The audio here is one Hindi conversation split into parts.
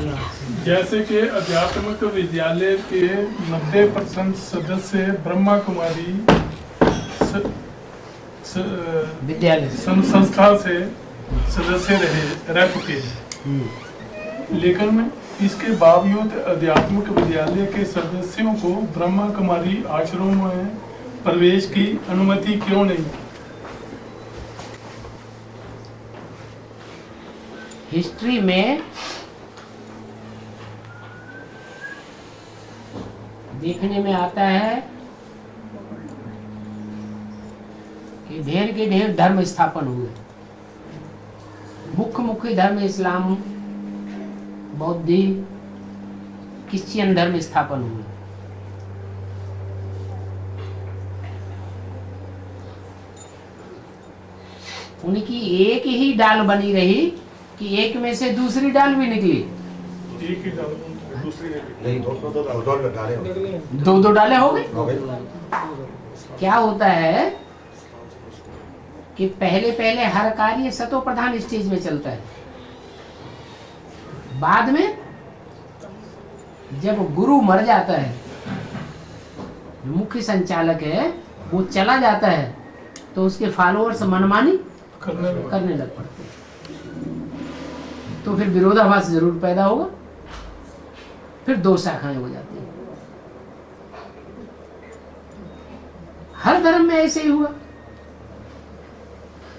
जैसे कि अध्यात्मिक विद्यालय के 90% सदस्य ब्रह्मा कुमारी विद्यालय संस्था से सदस्य रह चुके हैं, लेकिन इसके बावजूद अध्यात्मिक विद्यालय के सदस्यों को ब्रह्मा कुमारी आश्रम में प्रवेश की अनुमति क्यों नहीं? हिस्ट्री में देखने में आता है कि ढेर के ढेर धर्म स्थापन हुए। मुख्य मुख्य धर्म इस्लाम, बौद्ध, क्रिश्चियन धर्म स्थापन हुए। उनकी एक ही डाल बनी रही कि एक में से दूसरी डाल भी निकली। एक ही डाल दूसरी नहीं, दो डाले हो गए। क्या होता है कि पहले हर कार्य सतो प्रधान स्टेज में चलता है। बाद में जब गुरु मर जाता है, जो मुख्य संचालक है वो चला जाता है, तो उसके फॉलोअर्स मनमानी करने लग पड़ते हैं। तो फिर विरोधाभास जरूर पैदा होगा, फिर दो शाखाएं हो जाती हैं। हर धर्म में ऐसे ही हुआ।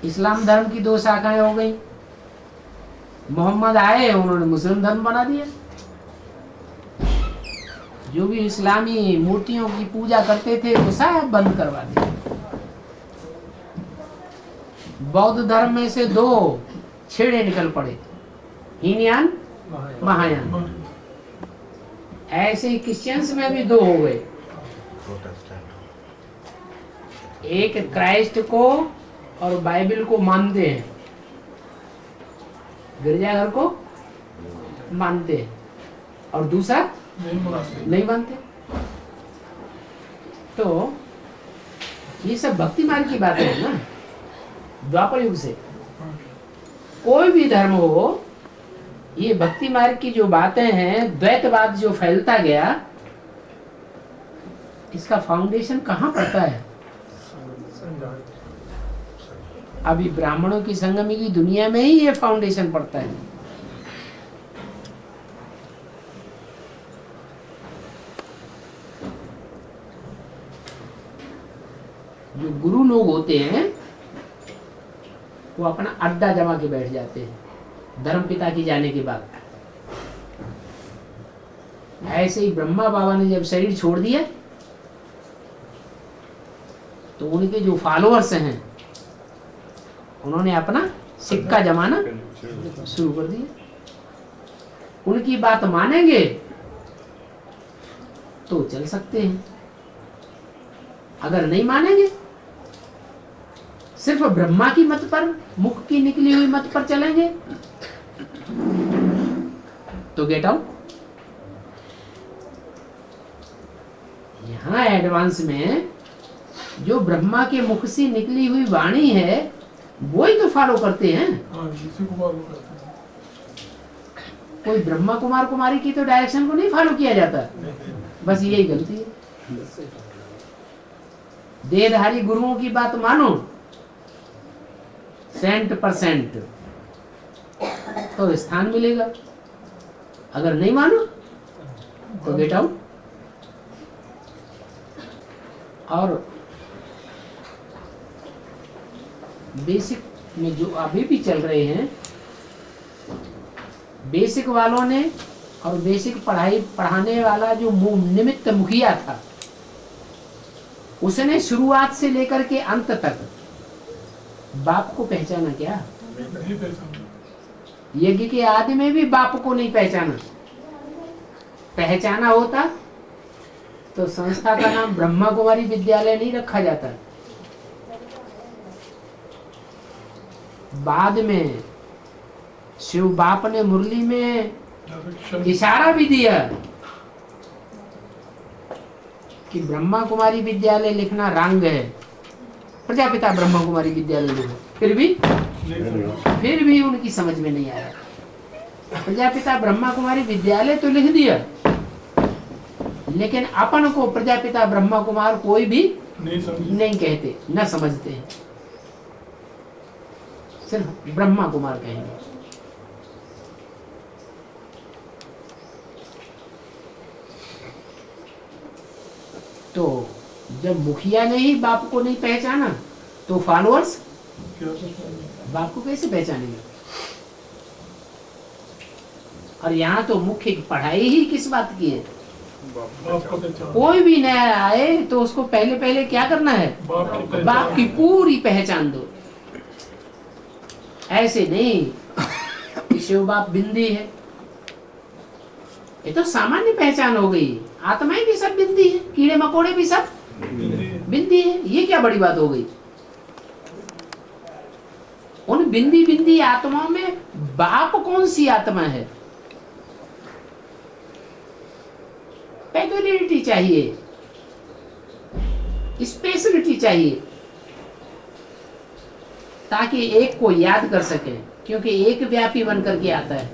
इस्लाम धर्म की दो शाखाएं हो गई। मोहम्मद आए, उन्होंने मुस्लिम धर्म बना दिया। जो भी इस्लामी मूर्तियों की पूजा करते थे वो सब बंद करवा दिया। बौद्ध धर्म में से दो छेड़े निकल पड़े, हीनयान, महायान। ऐसे ही क्रिश्चियंस में भी दो हो गए। एक क्राइस्ट को और बाइबल को मानते हैं, गिरजाघर को मानते हैं, और दूसरा नहीं मानते। तो ये सब भक्ति मार्ग की बातें है ना। द्वापर युग से कोई भी धर्म हो, ये भक्ति मार्ग की जो बातें हैं, द्वैतवाद जो फैलता गया, इसका फाउंडेशन कहाँ पड़ता है? अभी ब्राह्मणों की संगमी की दुनिया में ही ये फाउंडेशन पड़ता है। जो गुरु लोग होते हैं वो अपना अड्डा जमा के बैठ जाते हैं धर्म पिता की जाने के बाद। ऐसे ही ब्रह्मा बाबा ने जब शरीर छोड़ दिया, तो उनके जो फॉलोअर्स हैं उन्होंने अपना सिक्का जमाना शुरू कर दिया। उनकी बात मानेंगे तो चल सकते हैं, अगर नहीं मानेंगे, सिर्फ ब्रह्मा की मत पर, मुख की निकली हुई मत पर चलेंगे, तो गेट आउट। यहां एडवांस में जो ब्रह्मा के मुख से निकली हुई वाणी है वो ही तो फॉलो करते हैं। कोई ब्रह्मा कुमार कुमारी की तो डायरेक्शन को नहीं फॉलो किया जाता। बस यही गलती है। देहधारी गुरुओं की बात मानो 100% तो स्थान मिलेगा, अगर नहीं मानो तो गेट आउट। और बेसिक में जो अभी भी चल रहे हैं, बेसिक वालों ने, और बेसिक पढ़ाई पढ़ाने वाला जो निमित्त मुखिया था, उसने शुरुआत से लेकर के अंत तक बाप को पहचाना क्या? यज्ञ के आदि में भी बाप को नहीं पहचाना। पहचाना होता तो संस्था का नाम ब्रह्मा कुमारी विद्यालय नहीं रखा जाता। बाद में शिव बाप ने मुरली में इशारा भी दिया कि ब्रह्मा कुमारी विद्यालय लिखना रंग है, प्रजापिता ब्रह्मा कुमारी विद्यालय लिखो। फिर भी उनकी समझ में नहीं आया। प्रजापिता ब्रह्मा कुमारी विद्यालय तो लिख दिया, लेकिन अपन को प्रजापिता ब्रह्मा कुमार कोई भी नहीं कहते, न समझते हैं, सिर्फ ब्रह्मा कुमार कहेंगे। तो जब मुखिया ने ही बाप को नहीं पहचाना तो फॉलोअर्स बाप को कैसे पहचानेंगे? और यहाँ तो मुख्य पढ़ाई ही किस बात की है? कोई भी नया आए तो उसको पहले पहले क्या करना है? बाप की पूरी पहचान दो। ऐसे नहीं कि शिव बाप बिंदी है, ये तो सामान्य पहचान हो गई। आत्माएं भी सब बिंदी है, कीड़े मकोड़े भी सब बिंदी है, ये क्या बड़ी बात हो गई? उन बिंदी बिंदी आत्माओं में बाप कौन सी आत्मा है? पेक्युलियरिटी चाहिए, स्पेशलिटी चाहिए, ताकि एक को याद कर सके, क्योंकि एक व्यापी बनकर के आता है,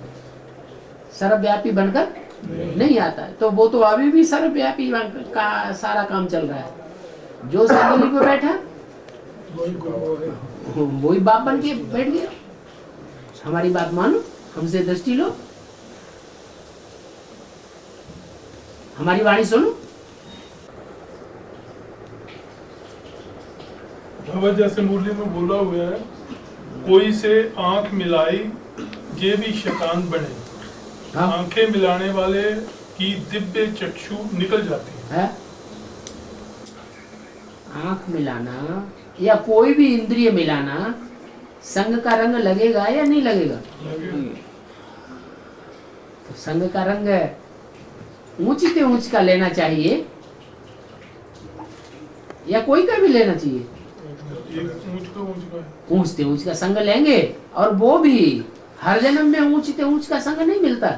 सर्वव्यापी बनकर नहीं आता है। तो वो तो अभी भी सर्वव्यापी का सारा काम चल रहा है। जो संगली पे बैठा वही बाप बन के बैठ गया। हमारी बात मानो, हमसे दृष्टि लो, हमारी वाणी सुनो। भगवत जैसे मुरली में बोला हुआ है, कोई से आंख मिलाई ये भी शैतान बने। हाँ? आंखें मिलाने वाले की दिव्य चक्षु निकल जाती है। आंख मिलाना या कोई भी इंद्रिय मिलाना, संग का रंग लगेगा या नहीं लगेगा? तो संग का रंग ऊंच से ऊंच का लेना चाहिए या कोई का भी लेना चाहिए? ऊंच से ऊंच का संग लेंगे, और वो भी हर जन्म में ऊंच से ऊंच का संग नहीं मिलता।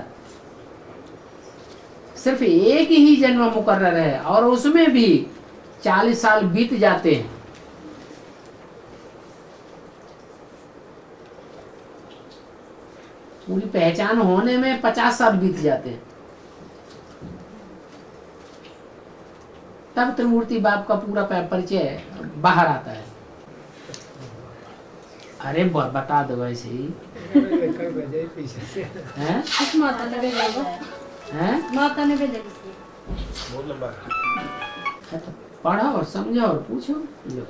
सिर्फ एक ही जन्म मुकर्रर है, और उसमें भी 40 साल बीत जाते हैं। पूरी पहचान होने में 50 साल बीत जाते हैं, तब त्रिमूर्ति बाप का पूरा परिचय बाहर आता है। अरे बता दो वैसे ही हैं? माता ने भेजा हैं? माता ने भेजा तो पढ़ो और समझो और पूछो। लो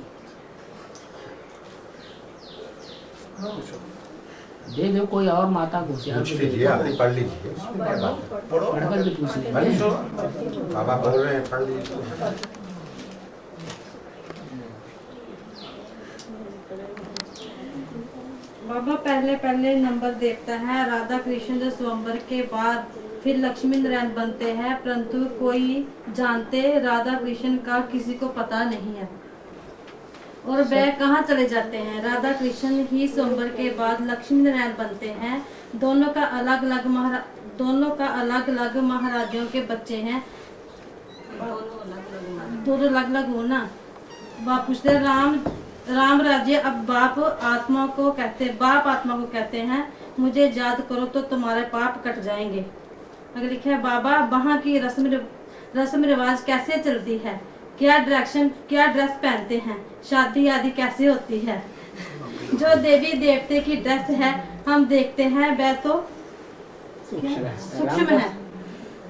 दे दो कोई और माता को, पूछ लीजिए, आपने पढ़ लीजिए, पढ़ कर के पूछ लेंगे। बाबा बोल रहे हैं, पढ़ लीजिए। बाबा पहले पहले नंबर देखता है राधा कृष्ण जो स्वयंवर के बाद फिर लक्ष्मी नारायण बनते हैं, परंतु कोई जानते राधा कृष्ण का किसी को पता नहीं है, और वह कहाँ चले जाते हैं। राधा कृष्ण ही स्वयंवर के बाद लक्ष्मी नारायण बनते हैं। दोनों का अलग अलग महाराजों के बच्चे हैं। दोनों अलग अलग हो ना। बाप पूछते राम राज्य अब बाप आत्मा को कहते हैं मुझे याद करो तो तुम्हारे पाप कट जाएंगे। अगर लिखा है बाबा वहाँ की रस्म रिवाज कैसे चलती है, क्या ड्रेस पहनते हैं, शादी आदि कैसे होती है। जो देवी देवते की ड्रेस है हम देखते हैं वह तो सूक्ष्म है।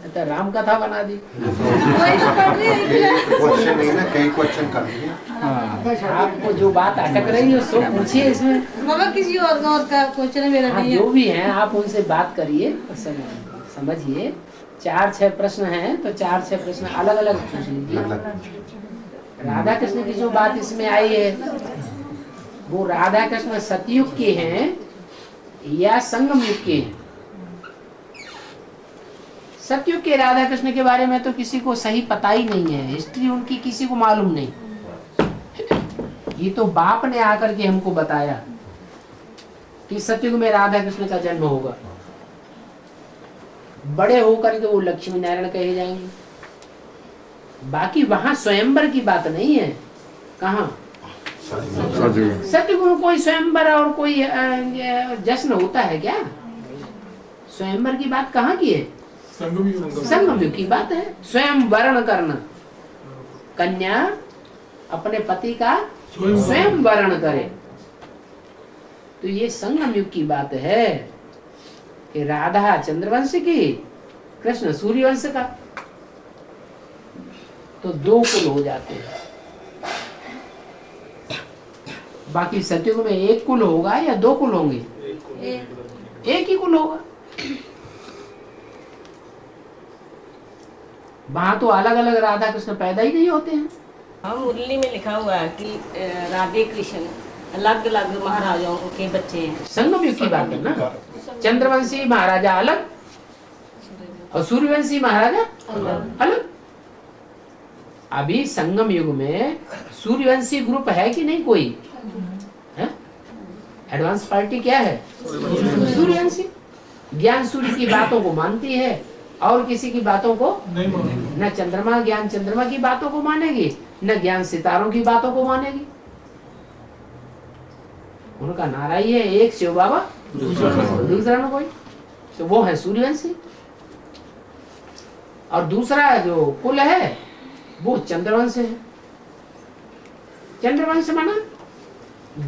तो राम कथा बना दी। वही तो पढ़ रही है। क्वेश्चन नहीं ना, कई क्वेश्चन कर दिए। आपको जो बात अटक रही है उसको पूछिए इसमें। बाबा किसी और का क्वेश्चन है, मेरा हाँ, नहीं है। जो भी है आप उनसे बात करिए, समझिए। 4-6 प्रश्न हैं तो 4-6 प्रश्न अलग अलग पूछ लीजिए। राधा कृष्ण की जो बात इसमें आई है वो राधा कृष्ण सतयुग के हैं या संगम युग के हैं। सतयुग के राधा कृष्ण के बारे में तो किसी को सही पता ही नहीं है, हिस्ट्री उनकी किसी को मालूम नहीं। ये तो बाप ने आकर के हमको बताया कि सतयुग में राधा कृष्ण का जन्म होगा। बड़े होकर के वो लक्ष्मी नारायण कहे जाएंगे। बाकी वहां स्वयंवर की बात नहीं है। कहाँ सतयुग में कोई स्वयंवर और कोई जश्न होता है क्या? स्वयंवर की बात कहाँ की है? संगम युग संगम युग की बात है। स्वयं वर्ण करना, कन्या अपने पति का स्वयं वर्ण करे। तो ये संगम युग की बात है कि राधा चंद्रवंश की, कृष्ण सूर्यवंश का। तो दो कुल हो जाते हैं। बाकी सतयुग में एक कुल होगा या दो कुल होंगे? एक ही कुल होगा। वहां तो अलग अलग राधा कृष्ण पैदा ही नहीं होते हैं। हाँ, मुरली में लिखा हुआ है कि राधे कृष्ण अलग अलग महाराजाओं के बच्चे हैं। संगम युग की बात है ना। चंद्रवंशी महाराजा अलग और सूर्यवंशी महाराजा अलग। अभी संगम युग में सूर्यवंशी ग्रुप है कि नहीं कोई? एडवांस पार्टी क्या है? सूर्यवंशी। ज्ञान सूर्य की बातों को मानती है और किसी की बातों को नहीं मानेंगे। न चंद्रमा ज्ञान चंद्रमा की बातों को मानेगी, न ज्ञान सितारों की बातों को मानेगी। उनका नारा ही है, एक शिव बाबा दूसरा न कोई। तो वो है सूर्यवंशी। और दूसरा जो कुल है वो चंद्रवंश है। चंद्रवंश माना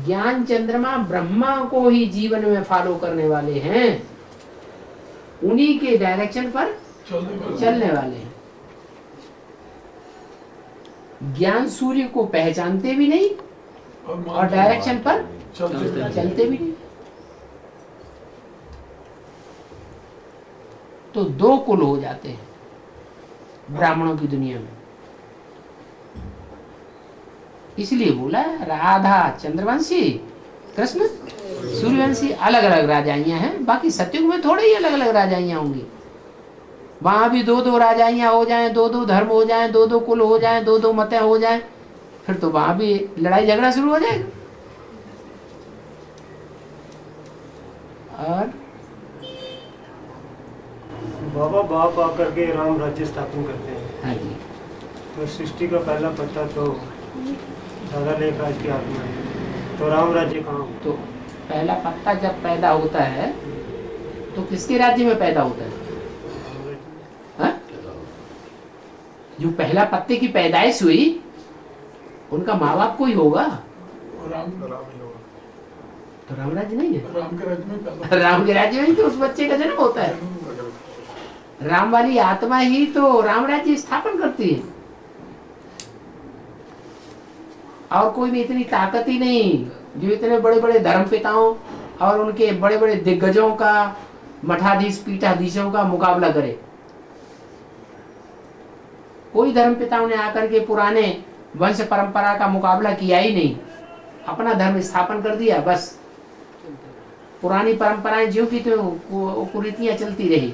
ज्ञान चंद्रमा ब्रह्मा को ही जीवन में फॉलो करने वाले हैं, उन्हीं के डायरेक्शन पर चलने वाले हैं। ज्ञान सूर्य को पहचानते भी नहीं और डायरेक्शन पर चलते भी नहीं। तो दो कुल हो जाते हैं ब्राह्मणों की दुनिया में। इसलिए बोला राधा चंद्रवंशी, कृष्ण सूर्यवंशी अलग अलग राजाइयां हैं। बाकी सतयुग में थोड़े ही अलग अलग राजाइयां होंगी। वहां भी दो दो राजाइयां हो जाएं, दो दो धर्म हो जाएं, दो दो कुल हो जाएं, दो दो मतें हो जाएं, फिर तो वहां भी लड़ाई झगड़ा शुरू हो जाएगा। और बाबा बाप आकर के राम राज्य स्थापन करते हैं। हाँ जी, तो सृष्टि का पहला पत्ता तो दादा लेखराज की आत्मा है। तो राम राज्य कहाँ हो? तो पहला पत्ता जब पैदा होता है तो किसके राज्य में पैदा होता है? हाँ? जो पहला पत्ते की पैदाइश हुई उनका माँ बाप कोई होगा, राम ही होगा। तो राम राज्य नहीं है। राम के राज्य में पैदा राम के राज्य में ही तो उस बच्चे का जन्म होता है। राम वाली आत्मा ही तो राम राज्य स्थापन करती है। और कोई भी इतनी ताकत ही नहीं जो इतने बड़े बड़े धर्म पिताओं और उनके बड़े बड़े दिग्गजों का, मठाधीश पीठाधीशों का मुकाबला करे। कोई धर्म पिताओं ने आकर के पुराने वंश परंपरा का मुकाबला किया ही नहीं, अपना धर्म स्थापन कर दिया। बस पुरानी परंपराएं जो की तो कुरीतियां चलती रही,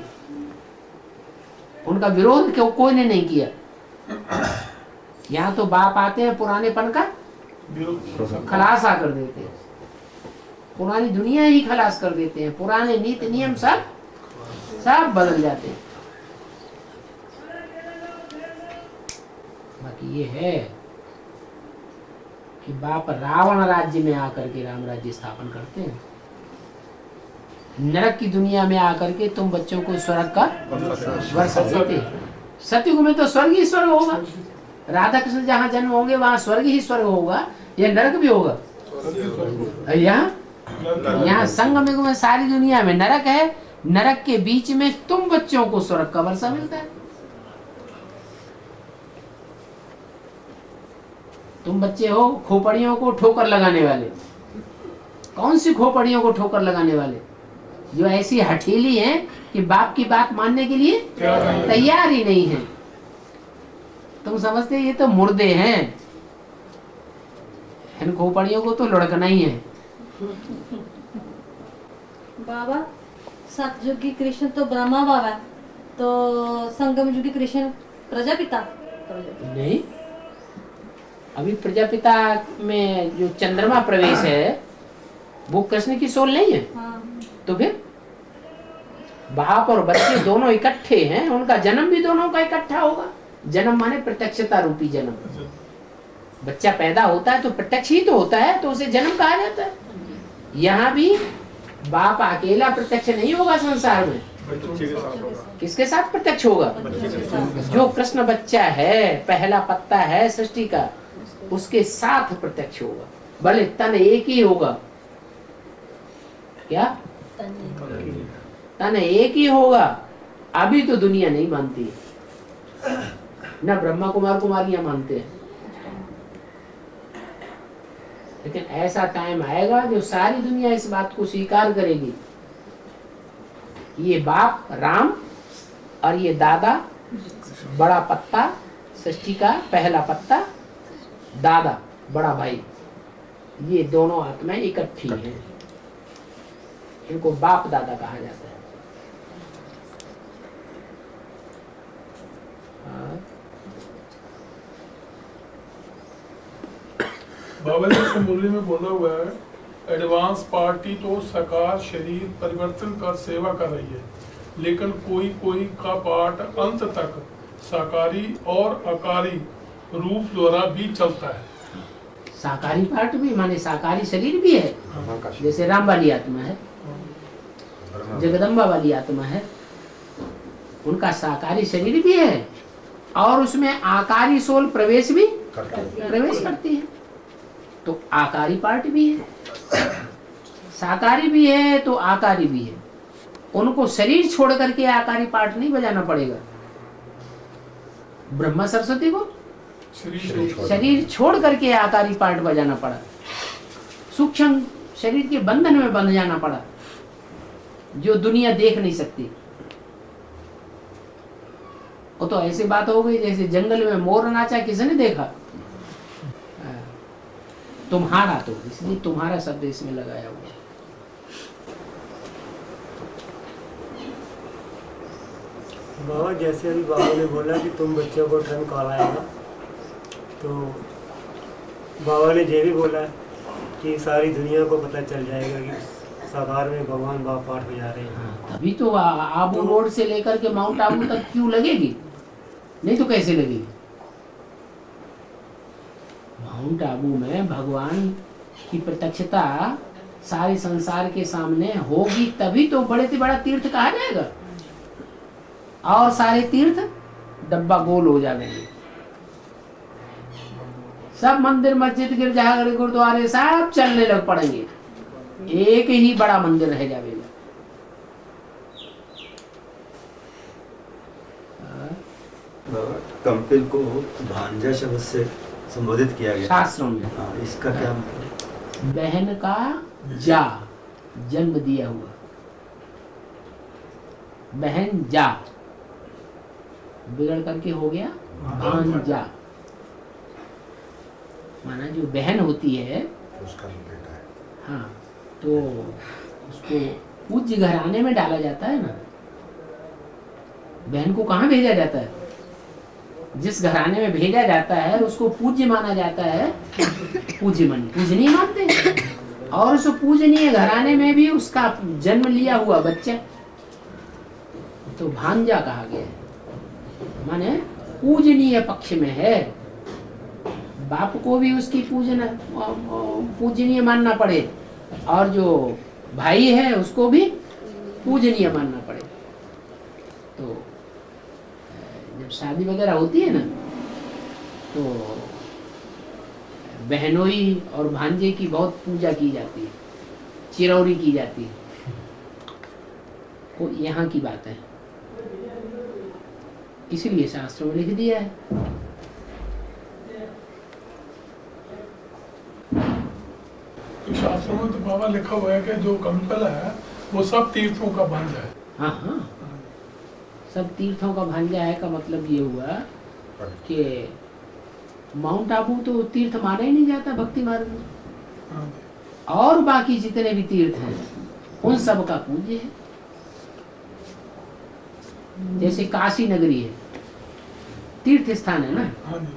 उनका विरोध क्यों कोई ने नहीं किया। यहाँ तो बाप आते हैं पुरानेपन का खलासा कर देते हैं, पुरानी दुनिया ही खलास कर देते हैं, पुराने नीति नियम सब बदल जाते हैं। बाकी ये है कि बाप रावण राज्य में आकर के राम राज्य स्थापन करते हैं। नरक की दुनिया में आकर के तुम बच्चों को स्वर्ग का वर्षा देते हैं। सतयुग में तो स्वर्ग ही स्वर्ग होगा। राधा कृष्ण जहाँ जन्म होंगे वहाँ स्वर्ग ही स्वर्ग होगा या नरक भी होगा? यहाँ संगम युग में सारी दुनिया में नरक है, नरक के बीच में तुम बच्चों को स्वर्ग का वर्षा मिलता है। तुम बच्चे हो खोपड़ियों को ठोकर लगाने वाले। कौन सी खोपड़ियों को ठोकर लगाने वाले? जो ऐसी हठीली हैं कि बाप की बात मानने के लिए तैयार ही नहीं है। तुम समझते ये तो मुर्दे हैं, इन खोपड़ियों को तो लुढ़कना ही है। बाबा सतयुग की कृष्ण तो ब्रह्मा बाबा है, तो संगम युग की कृष्ण प्रजापिता? नहीं, अभी प्रजापिता में जो चंद्रमा प्रवेश है वो कृष्ण की सोल नहीं है। हाँ। तो फिर बाप और बच्चे दोनों इकट्ठे हैं, उनका जन्म भी दोनों का इकट्ठा होगा। जन्म माने प्रत्यक्षता रूपी जन्म। बच्चा पैदा होता है तो प्रत्यक्ष ही तो होता है, तो उसे जन्म कहा जाता है। यहाँ भी बाप अकेला प्रत्यक्ष नहीं होगा संसार में, किसके साथ प्रत्यक्ष होगा? जो कृष्ण बच्चा है, पहला पत्ता है सृष्टि का, उसके साथ प्रत्यक्ष होगा। भले तन एक ही होगा, क्या तन एक ही होगा। अभी तो दुनिया नहीं मानती है, न ब्रह्मा कुमार कुमारियां मानते हैं, लेकिन ऐसा टाइम आएगा जो सारी दुनिया इस बात को स्वीकार करेगी। ये बाप राम और ये दादा बड़ा पत्ता, सृष्टि का पहला पत्ता, दादा बड़ा भाई, ये दोनों आत्माएं इकट्ठी हैं। इनको बाप दादा कहा जाता है। बाबा जी से मुरली में बोला हुआ है, एडवांस पार्टी तो साकार शरीर परिवर्तन कर सेवा कर रही है, लेकिन कोई कोई का पार्ट अंत तक साकारी और आकारी रूप द्वारा भी चलता है। साकारी पार्ट भी माने साकारी शरीर भी है, जैसे राम वाली आत्मा है, जगदम्बा वाली आत्मा है, उनका साकारी शरीर भी है और उसमें आकारी सोल प्रवेश करती है। तो आकारी पार्ट भी है, साकारी भी है तो आकारी भी है। उनको शरीर छोड़ करके आकारी पार्ट नहीं बजाना पड़ेगा। ब्रह्मा सरस्वती को शरीर छोड़ करके आकारी पार्ट बजाना पड़ा, सूक्ष्म शरीर के बंधन में बंध जाना पड़ा, जो दुनिया देख नहीं सकती। वो तो ऐसी बात हो गई जैसे जंगल में मोर नाचा, किसने देखा? तुम्हारा, तो इसलिए तुम्हारा शब्द इसमें लगाया हुआ है। बाबा जैसे अभी बाबा ने बोला कि तुम बच्चों को ड्रम कहलाएगा, तो बाबा ने ये भी बोला कि सारी दुनिया को पता चल जाएगा कि साकार में भगवान बाप पाठ बजा रहे हैं। तभी तो आबू रोड से लेकर के माउंट आबू तक क्यों लगेगी? नहीं तो कैसे लगेगी? माउंट आबू में भगवान की प्रत्यक्षता सारे संसार के सामने होगी, तभी तो बड़े से बड़ा तीर्थ कहा जाएगा। और सारे तीर्थ डब्बा गोल हो जाएंगे, सब मंदिर मस्जिद गिरजाघर गुरुद्वारे सब चलने लग पड़ेंगे, एक ही बड़ा मंदिर रह जाएगा। कंपिल को भांजा शब्द से संबोधित किया गया शास्त्रों में। हाँ, इसका क्या मतलब? बहन का जा, जन्म दिया हुआ, बहन जा बिगड़ करके हो गया भांजा। माना जो बहन होती है उसका जो बेटा है, हाँ, तो उसको पूज्य घराने में डाला जाता है ना। बहन को कहाँ भेजा जाता है? जिस घराने में भेजा जाता है उसको पूज्य माना जाता है। पूजनीय मानते, और उस पूजनीय घराने में भी उसका जन्म लिया हुआ बच्चा तो भांजा कहा गया है। माने पूजनीय पक्ष में है, बाप को भी उसकी पूजनीय मानना पड़े, और जो भाई है उसको भी पूजनीय मानना पड़े। तो जब शादी वगैरह होती है ना, तो बहनोई और भांजे की बहुत पूजा की जाती है, चिरौरी की जाती है। वो यहाँ की बात है, इसलिए शास्त्रों में लिख दिया है। तो शास्त्रों में तो बाबा लिखा हुआ है कि जो कंपल है वो सब तीर्थों का भांजा है। हाँ हाँ, सब तीर्थों का भांजा है का मतलब ये हुआ कि माउंट आबू तो तीर्थ माना ही नहीं जाता भक्ति मार्ग में, हाँ, और बाकी जितने भी तीर्थ हैं उन सब का पूज्य है। जैसे काशी नगरी है, तीर्थ स्थान है ना, हाँ जी,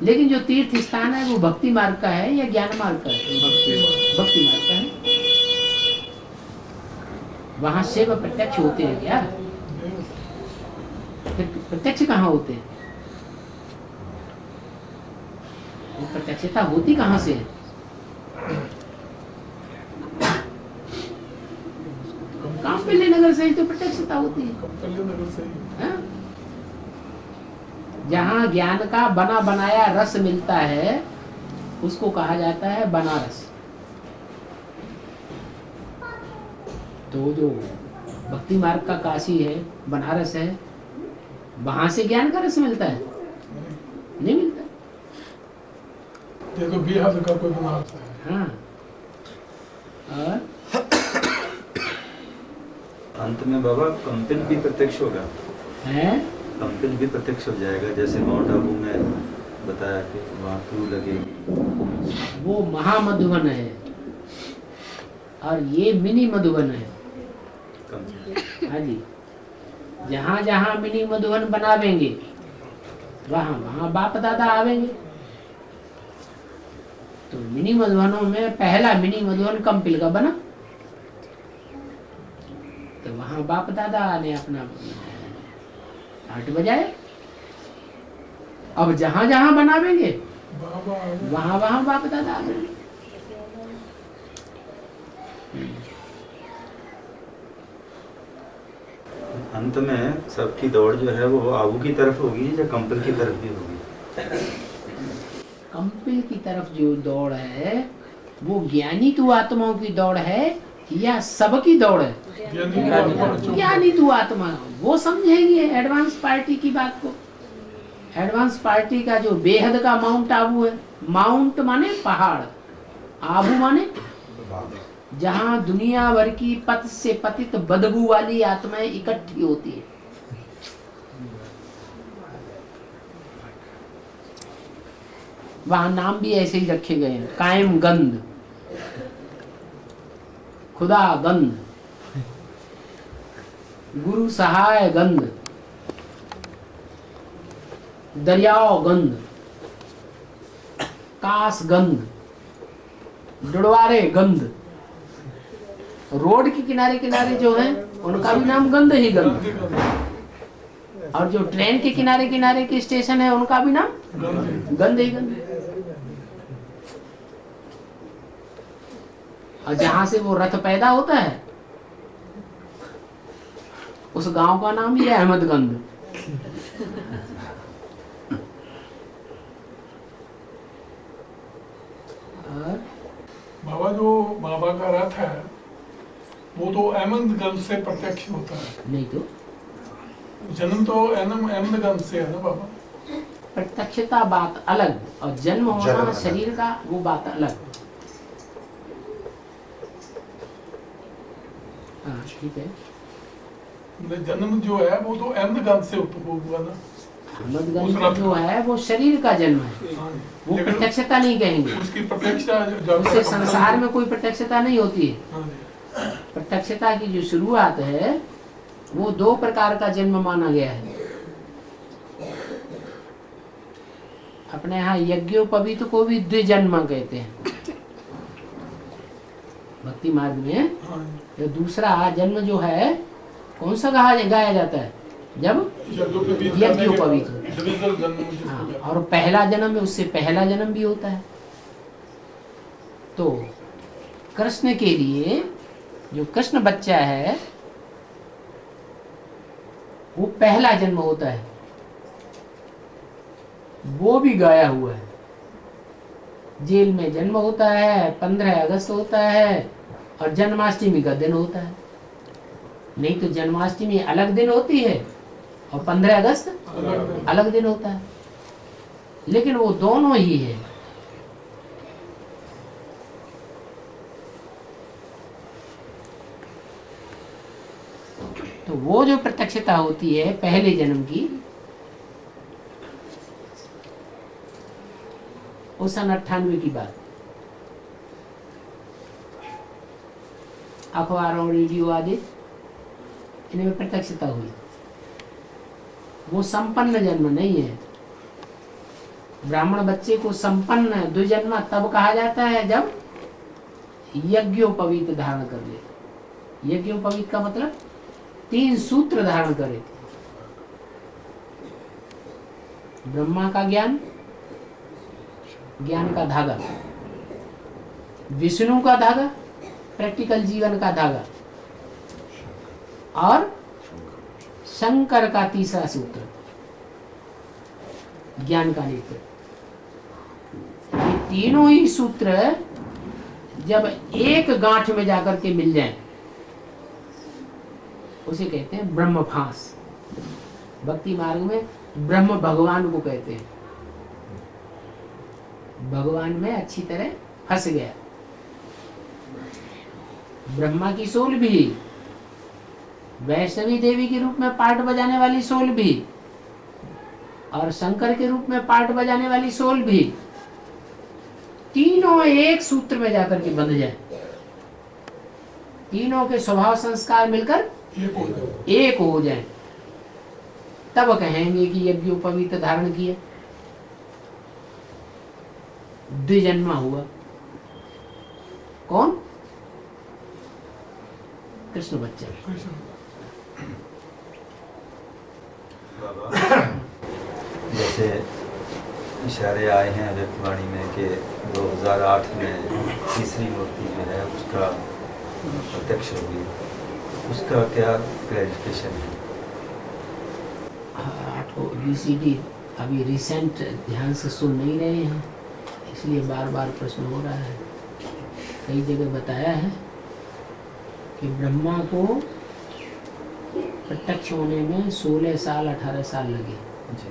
लेकिन जो तीर्थ स्थान है वो भक्ति मार्ग का है या ज्ञान मार्ग का है? भक्ति मार्ग का है। वहां शिव प्रत्यक्ष होते हैं क्या? फिर प्रत्यक्ष कहाँ होते हैं? वो प्रत्यक्षता होती कहाँ से है? काम पे लेने नगर से ही तो प्रत्यक्षता होती है। कौटिल्य नगर से ही। हाँ? जहाँ ज्ञान का बना बनाया रस मिलता है उसको कहा जाता है बनारस। तो जो भक्ति मार्ग का काशी है, बनारस है, वहां से ज्ञान का रस मिलता है? नहीं मिलता। देखो बिहार का कोई बनारस है। हाँ। और अंत में बाबा कंपिल भी प्रत्यक्ष होगा, है कंपिल भी प्रत्यक्ष हो जाएगा, जैसे माउंट आबू में बताया कि वहाँ क्रू लगेगी। वो महामधुबन है और ये मिनी मधुबन है। कंपिल हाँ जी, जहाँ जहाँ मिनी मधुबन बनावेंगे वहाँ वहाँ बाप दादा आवेंगे। तो मिनी मधुबनों में पहला मिनी मधुबन कंपिल का बना, तो वहाँ बाप दादा ने अपना आठ बजाया। अब जहाँ जहाँ बनावेंगे बाबा आ गए। वहाँ वहाँ बाप दादा आवेंगे। अंत में सबकी दौड़ जो है वो आबू की तरफ होगी या कंपिल की तरफ भी होगी? कंपिल की तरफ जो दौड़ है वो ज्ञानी तु आत्माओं की दौड़ है या सबकी दौड़ है? ज्ञानी तु आत्मा, वो समझेगी एडवांस पार्टी की बात को। एडवांस पार्टी का जो बेहद का माउंट आबू है, माउंट माने पहाड़, आबू माने जहाँ दुनिया भर की पत से पतित बदबू वाली आत्माएं इकट्ठी होती है। वहां नाम भी ऐसे ही रखे गए हैं, कायम गंध, खुदा गंध, गुरु सहाय गंध, दरियाओ गंध, कास गंध, डुडवारे गंध। रोड के किनारे किनारे जो है उनका भी नाम गंध ही गंध, और जो ट्रेन के किनारे किनारे के स्टेशन है उनका भी नाम गंध ही गंध। और जहां से वो रथ पैदा होता है उस गांव का नाम ही है अहमदगंज। और बाबा जो बाबा का रथ है वो तो अहमदगंज से प्रत्यक्ष होता है। नहीं तो जन्म तो अहमदगंज से है ना बाबा। प्रत्यक्षता बात अलग और जन्म होना अलग। शरीर का वो बात अलग। हाँ ठीक है। जन्म जो है वो तो अहमदगंज से हुआ ना। अहमदगंज जो है वो शरीर का जन्म है, हाँ। वो लेकिन प्रत्यक्षता नहीं कहेंगे। उसकी प्रत्यक्षता उससे संसार में कोई प्रत्यक्षता नहीं होती है। हाँ जी। प्रत्यक्षता की जो शुरुआत है वो दो प्रकार का जन्म माना गया है। अपने यहाँ यज्ञोपवीत को भी द्विजन्म कहते हैं भक्ति मार्ग में। हाँ जी। ये दूसरा जन्म जो है कौन सा गाया जाता है? जब यज्ञोपवीत हो। डिविजल जन्म जिसको हाँ, कहते हैं। और पहला जन्म है, उससे पहला जन्म भी होता है। तो कृष्ण के लिए जो कृष्ण बच्चा है वो पहला जन्म होता है, वो भी गाया हुआ है। जेल में जन्म होता है, 15 अगस्त होता है और जन्माष्टमी का दिन होता है। नहीं तो जन्माष्टमी अलग दिन होती है और 15 अगस्त अलग दिन होता है, लेकिन वो दोनों ही है। तो वो जो प्रत्यक्षता होती है पहले जन्म की, वो सन 98 की बात, अखबारों रेडियो आदि इनमें प्रत्यक्षता हुई। वो संपन्न जन्म नहीं है। ब्राह्मण बच्चे को संपन्न द्विजन्म तब कहा जाता है जब यज्ञोपवीत धारण कर ले। यज्ञोपवीत का मतलब 3 सूत्र धारण करे। ब्रह्मा का ज्ञान, ज्ञान का धागा, विष्णु का धागा, प्रैक्टिकल जीवन का धागा, और शंकर का तीसरा सूत्र, ज्ञान का नेत्र। ये तीनों ही सूत्र जब एक गांठ में जाकर के मिल जाएं, उसे कहते हैं ब्रह्मभास। भक्ति मार्ग में ब्रह्म भगवान को कहते हैं। भगवान में अच्छी तरह फंस गया। ब्रह्मा की सोल भी, वैष्णवी देवी के रूप में पार्ट बजाने वाली सोल भी, और शंकर के रूप में पार्ट बजाने वाली सोल भी, तीनों एक सूत्र में जाकर के बंध जाए। तीनों के स्वभाव संस्कार मिलकर एक हो जाए, तब कहेंगे कि यज्ञोपवीत धारण किया, द्विजन्मा हुआ। कौन? कृष्ण बच्चा। जैसे इशारे आए हैं व्यक्तिवाणी में कि 2008 में तीसरी मूर्ति जो है उसका प्रत्यक्ष होगी, उसका क्या क्लैरिफिकेशन है? VCD अभी रिसेंट ध्यान से सुन नहीं रहे हैं, इसलिए बार बार प्रश्न हो रहा है। कई जगह बताया है कि ब्रह्मा को प्रत्यक्ष होने में 16 साल 18 साल लगे। जी।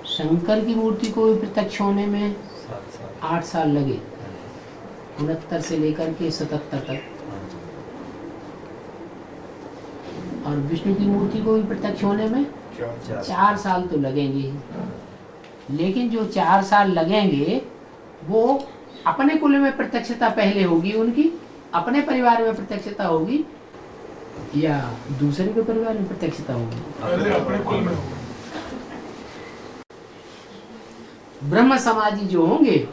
शंकर की मूर्ति को भी प्रत्यक्ष होने में 8 साल लगे, 69 से लेकर के 77 तक। और विष्णु की मूर्ति को भी प्रत्यक्ष होने में 4 साल तो लगेंगे ही। लेकिन जो 4 साल लगेंगे वो अपने कुल में प्रत्यक्षता पहले होगी उनकी, अपने परिवार में प्रत्यक्षता होगी, या दूसरे के परिवार में प्रत्यक्षता होगी? पहले अपने कुल में होगा। ब्रह्म समाजी जो होंगे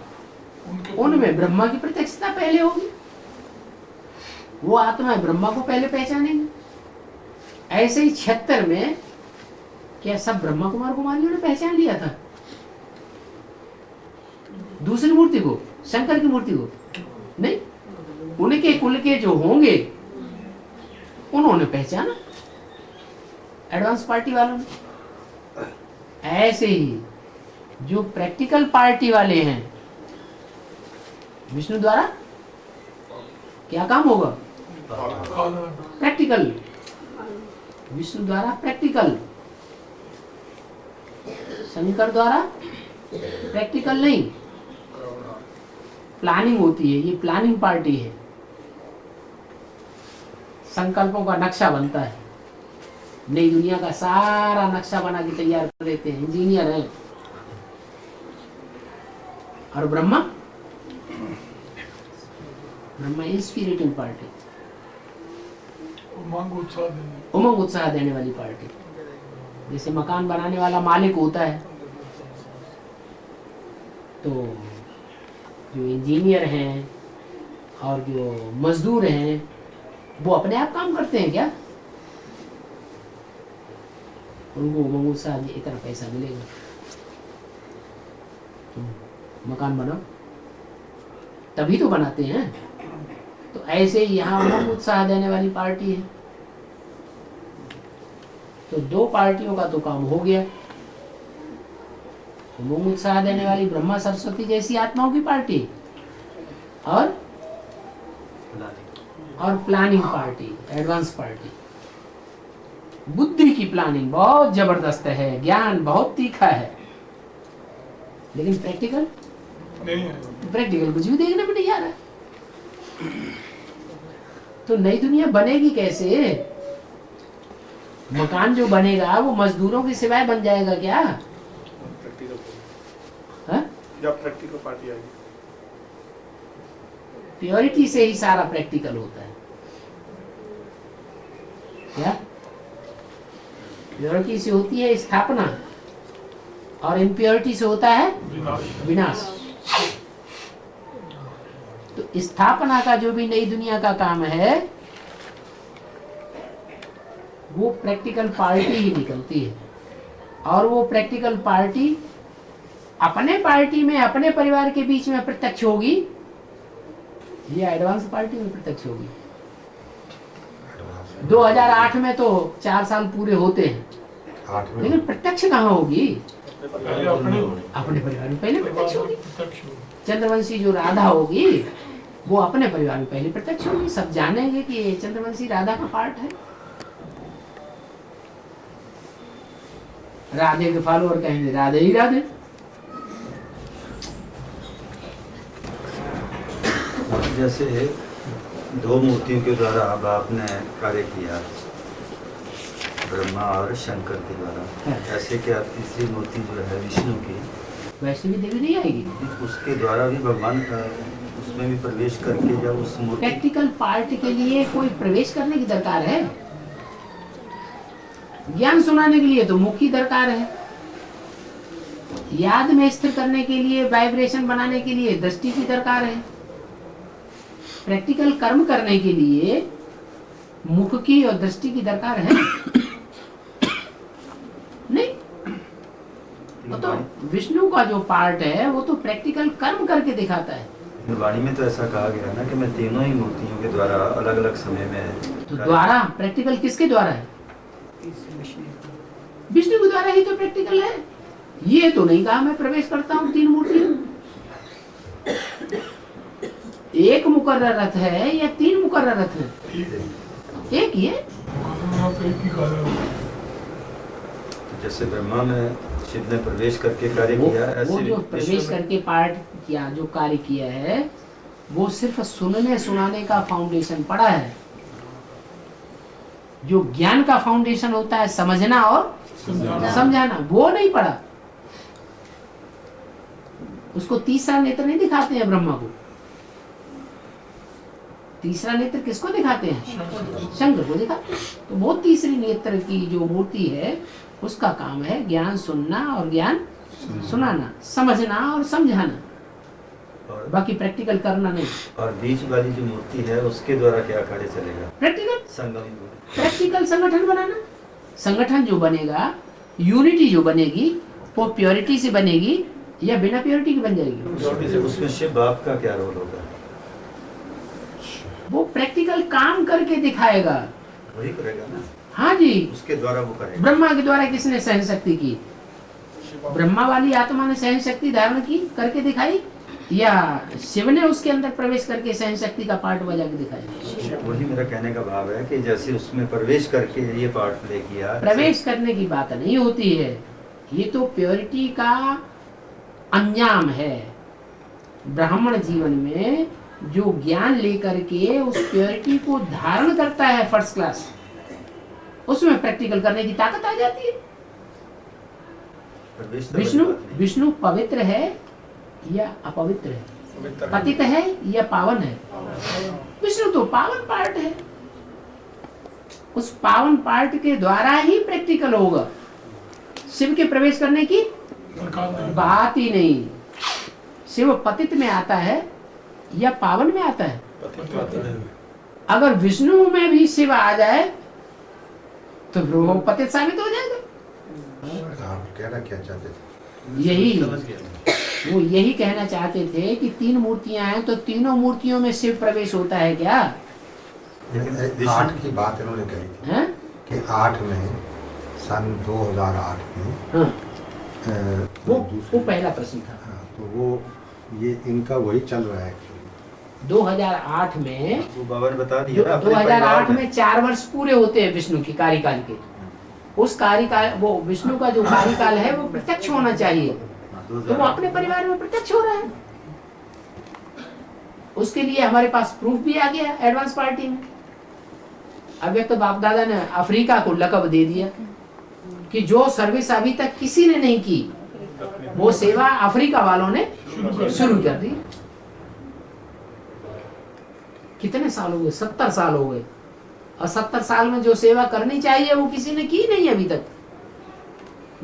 उनमें ब्रह्मा की प्रत्यक्षता पहले होगी। वो आत्मा ब्रह्मा को पहले पहचानेंगे। ऐसे ही 76 में क्या सब ब्रह्मा कुमार कुमारियों ने पहचान लिया था दूसरी मूर्ति को, शंकर की मूर्ति को? नहीं, उनके कुल के जो होंगे उन्होंने पहचाना, एडवांस पार्टी वालों ने। ऐसे ही जो प्रैक्टिकल पार्टी वाले हैं, विष्णु द्वारा क्या काम होगा? प्रैक्टिकल। विष्णु द्वारा प्रैक्टिकल, शंकर द्वारा प्रैक्टिकल नहीं, प्लानिंग होती है। ये प्लानिंग पार्टी है। संकल्पों का नक्शा बनता है, नई दुनिया का सारा नक्शा बना के तैयार कर देते हैं, इंजीनियर हैं। और ब्रह्मा, ब्रह्मा इंस्पिरेटिंग पार्टी, उमंग उत्साह देने वाली पार्टी। जैसे मकान बनाने वाला मालिक होता है, तो जो इंजीनियर हैं और जो मजदूर हैं वो अपने आप काम करते हैं क्या? उनको उमंग उत्साह इतना पैसा मिलेगा, मकान बनाओ, तभी तो बनाते हैं। तो ऐसे ही यहाँ उमंग उत्साह देने वाली पार्टी है। तो 2 पार्टियों का तो काम हो गया। उमंग उत्साह देने वाली ब्रह्मा सरस्वती जैसी आत्माओं की पार्टी, और प्लानिंग पार्टी, एडवांस पार्टी। बुद्धि की प्लानिंग बहुत जबरदस्त है, ज्ञान बहुत तीखा है, लेकिन प्रैक्टिकल नहीं है। प्रैक्टिकल कुछ भी देखने में नहीं आ रहा। तो नई दुनिया बनेगी कैसे? मकान जो बनेगा वो मजदूरों के सिवाय बन जाएगा क्या? प्रैक्टिकल पार्टी आएगी। प्योरिटी से ही सारा प्रैक्टिकल होता है क्या? प्योरिटी से होती है स्थापना, और इम्प्योरिटी से होता है विनाश। तो स्थापना का जो भी नई दुनिया का काम है वो प्रैक्टिकल पार्टी ही निकलती है। और वो प्रैक्टिकल पार्टी अपने पार्टी में, अपने परिवार के बीच में प्रत्यक्ष होगी, या एडवांस पार्टी में प्रत्यक्ष होगी? 2008 में तो 4 साल पूरे होते हैं, 8 में लेकिन प्रत्यक्ष कहाँ होगी? पहले अपने अपने परिवार में पहले प्रत्यक्ष होगी। प्रत्यक्ष हो। चंद्रवंशी जो राधा होगी वो अपने परिवार में पहले प्रत्यक्ष होगी। सब जानेंगे कि ये चंद्रवंशी राधा का पार्ट है। राधे के फॉलोअर कहेंगे राधे ही राधे। जैसे 2 मूर्तियों के द्वारा अब आपने कार्य किया, ब्रह्मा और शंकर के द्वारा, हाँ। ऐसे कि आप तीसरी मूर्ति जो है विष्णु की, वैष्णवी देवी नहीं आएगी। उसके द्वारा भी भगवान का उसमें भी प्रवेश करके जब उस मूर्ति प्रैक्टिकल पार्ट के लिए कोई प्रवेश करने की दरकार है? ज्ञान सुनाने के लिए तो मुख की दरकार है। याद में स्थिर करने के लिए, वाइब्रेशन बनाने के लिए दृष्टि की दरकार है। प्रैक्टिकल कर्म करने के लिए मुख की और दृष्टि की दरकार है नहीं। वो तो विष्णु का जो पार्ट है वो तो प्रैक्टिकल कर्म करके दिखाता है। वाणी में तो ऐसा कहा गया ना कि मैं तीनों ही मूर्तियों के द्वारा अलग अलग समय में तो द्वारा प्रैक्टिकल किसके द्वारा है? विष्णु के द्वारा ही तो प्रैक्टिकल है। ये तो नहीं कहा मैं प्रवेश करता हूँ 3 मूर्तियों। एक मुकर्रर रथ है या 3 मुकर्रर रथ है? एक ही है। तो एक ही कार्य होगा। जैसे ब्रह्मा में शिव ने प्रवेश करके कार्य वो, किया, वो ऐसे जो विष्णु प्रवेश में- करके पार्ट किया, जो कार्य किया है, वो सिर्फ सुनने सुनाने का फाउंडेशन पड़ा है। जो ज्ञान का फाउंडेशन होता है, समझना और समझाना, वो नहीं पड़ा। उसको तीसरा नेत्र नहीं दिखाते हैं ब्रह्मा को। तीसरा नेत्र किसको दिखाते हैं? शंकर को दिखाते हैं। तो वो तीसरी नेत्र की जो मूर्ति है उसका काम है ज्ञान सुनना और ज्ञान सुनाना, समझना और समझाना, और, बाकी प्रैक्टिकल करना नहीं। और बीच वाली जो मूर्ति है उसके द्वारा क्या कार्य चलेगा? प्रैक्टिकल संगम प्रैक्टिकल संगठन बनाना। संगठन जो बनेगा, यूनिटी जो बनेगी, वो प्योरिटी से बनेगी या बिना प्योरिटी की बन जाएगी? उसमें शिव बाप का क्या रोल होगा? वो प्रैक्टिकल काम करके दिखाएगा। वही करेगा ना, हाँ जी। उसके द्वारा वो करेगा। ब्रह्मा के द्वारा किसने सहन शक्ति की? ब्रह्मा वाली आत्मा ने सहन शक्ति धारण की, करके दिखाई, या शिव ने उसके अंदर प्रवेश करके सहन शक्ति का पार्ट बजा के दिखाया? वही मेरा कहने का भाव है कि जैसे उसमें प्रवेश करके ये पार्ट प्ले किया, प्रवेश करने की बात नहीं होती है, ये तो प्योरिटी का अंजाम है। ब्राह्मण जीवन में जो ज्ञान लेकर के उस प्योरिटी को धारण करता है फर्स्ट क्लास, उसमें प्रैक्टिकल करने की ताकत आ जाती है। प्रवेश तो विष्णु बड़ी बात नहीं। विष्णु पवित्र है या अपवित्र है? पतित है या पावन है? विष्णु तो पावन पार्ट है। उस पावन पार्ट के द्वारा ही प्रैक्टिकल होगा। शिव के प्रवेश करने की बात ही नहीं। शिव पतित में आता है या पावन में आता है? अगर विष्णु में भी शिव आ जाए तो फिर वो पतित साबित हो जाएगा। आप कहना क्या चाहते थे? यही समझ गया। वो यही कहना चाहते थे कि 3 मूर्तियां हैं तो तीनों मूर्तियों में शिव प्रवेश होता है क्या? 8 की बात इन्होंने कही थी हैं? कि 8 में सन 2008 में हाँ, वो दूसरी- पहला प्रश्न था। हाँ, तो वो ये इनका वही चल रहा है एक्चुअली। 2008 में वो बाबा ने बता दिया ना, अपने 2008 परिवार में 4 वर्ष पूरे होते हैं विष्णु की कार्यकाल के। उस कार्यकाल, वो विष्णु का जो कार्यकाल है वो प्रत्यक्ष होना चाहिए, तो वो अपने परिवार में प्रत्यक्ष हो रहा है। उसके लिए हमारे पास प्रूफ भी आ गया एडवांस पार्टी में। अभी तो बाप दादा ने अफ्रीका को लकब दे दिया कि जो सर्विस अभी तक किसी ने नहीं की वो सेवा अफ्रीका वालों ने शुरू कर दी। कितने साल हो गए? 70 साल हो गए। और 70 साल में जो सेवा करनी चाहिए वो किसी ने की नहीं अभी तक।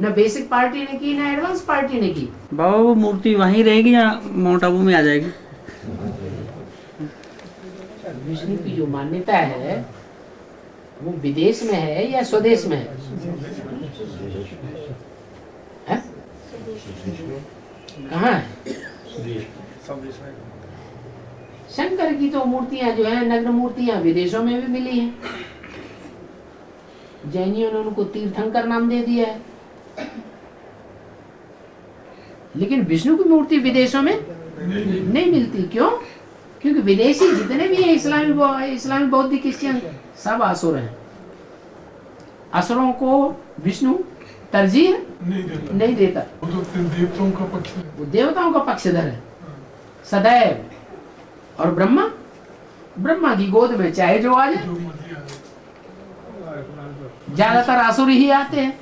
न बेसिक पार्टी ने की, न एडवांस पार्टी ने की। बाबा वो मूर्ति वहीं रहेगी या माउंट आबू में आ जाएगी? विष्णु की जो मान्यता है वो विदेश में है या स्वदेश में है? हैं? कहाँ है? शंकर की तो मूर्तियां जो है, नग्न मूर्तियां विदेशों में भी मिली हैं। जैनियों ने उनको तीर्थंकर नाम दे दिया है। लेकिन विष्णु की मूर्ति विदेशों में नहीं मिलती। क्यों? क्योंकि विदेशी जितने भी हैं इस्लामी बौद्ध क्रिश्चियन सब असुर हैं। असुरों को विष्णु तरजीह नहीं देता। वो तो देवताओं का पक्ष है। वो देवताओं का पक्षधर है सदैव। और ब्रह्मा की गोद में चाहे जो आ जाए, जो मर्जी आए। ज्यादातर असुर ही आते हैं।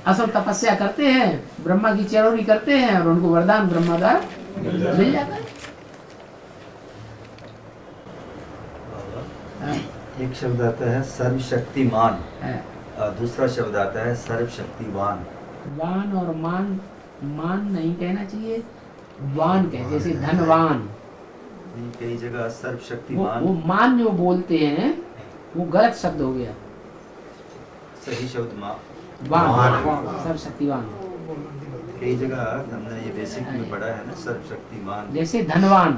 असुर तपस्या करते हैं, ब्रह्मा की चरौरी करते हैं और उनको वरदान ब्रह्मा द्वारा मिल जाता है। एक शब्द आता है सर्वशक्तिमान है। और दूसरा शब्द आता है सर्वशक्तिवान। वान और मान नहीं कहना चाहिए, वान कह, जैसे धनवान। कई जगह वो सर्वशक्तिमान मान जो बोलते हैं वो गलत शब्द हो गया। सही शब्द वान सर्वशक्तिवान। कई जगह हमने ये बेसिक में पढ़ा है ना सर्वशक्तिमान। जैसे धनवान,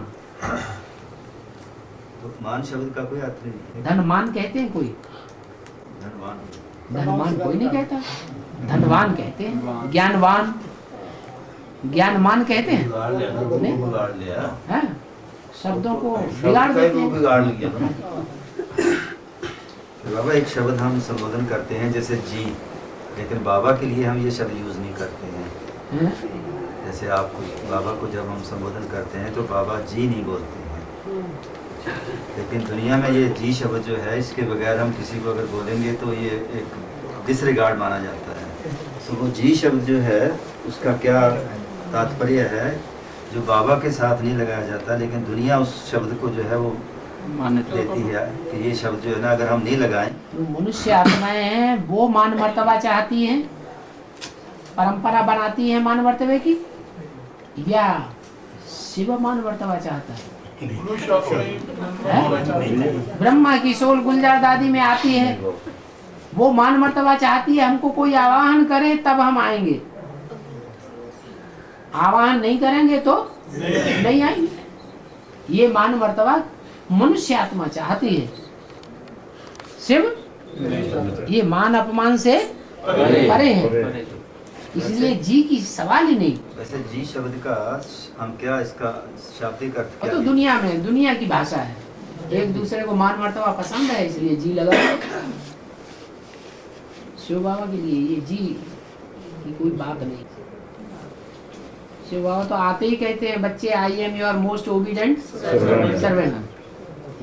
तो मान शब्द का कोई अर्थ नहीं है। धनमान कहते हैं कोई, धनवान कोई नहीं कहता, धनवान कहते हैं। ज्ञानमान कहते हैं नहीं? बिगाड़ लिया हैं? शब्दों को बिगाड़ देते हैं। बिगाड़ लिया ना। तो बाबा एक शब्द हम संबोधन करते हैं जैसे जी, लेकिन बाबा के लिए हम ये शब्द यूज नहीं करते हैं। हैं? जैसे आपको बाबा को जब हम संबोधन करते हैं तो बाबा जी नहीं बोलते हैं, लेकिन दुनिया में ये जी शब्द जो है इसके बगैर हम किसी को अगर बोलेंगे तो ये एक डिसरिगार्ड माना जाता है। तो वो जी शब्द जो है उसका क्या तात्पर्य है जो बाबा के साथ नहीं लगाया जाता, लेकिन दुनिया उस शब्द को जो है वो मान्यता देती है कि ये शब्द जो है ना अगर हम नहीं लगाएं। जो मनुष्य आत्माएं हैं वो मान मर्तबा चाहती हैं, परंपरा बनाती है मान मर्तबे की, या शिव मान मर्तबा चाहता है? मनुष्य आत्माएं ब्रह्मा की सोल गुलजार दादी में आती है, वो मान मर्तबा चाहती है हमको कोई आवाहन करे तब हम आएंगे, आवाहन नहीं करेंगे तो नहीं आएंगे। ये मान मर्तबा मनुष्य आत्मा चाहती है, शिव ये मान अपमान से परे है, इसलिए जी की सवाल ही नहीं। वैसे जी शब्द का हम क्या इसका शाब्दिक अर्थ और क्या तो है? दुनिया में दुनिया की भाषा है, एक दूसरे को मान मर्तबा पसंद है इसलिए जी लगा। शिव बाबा के लिए ये जी की कोई बात नहीं। शिव बाबा तो आते ही कहते हैं बच्चे I am your most obedient servant.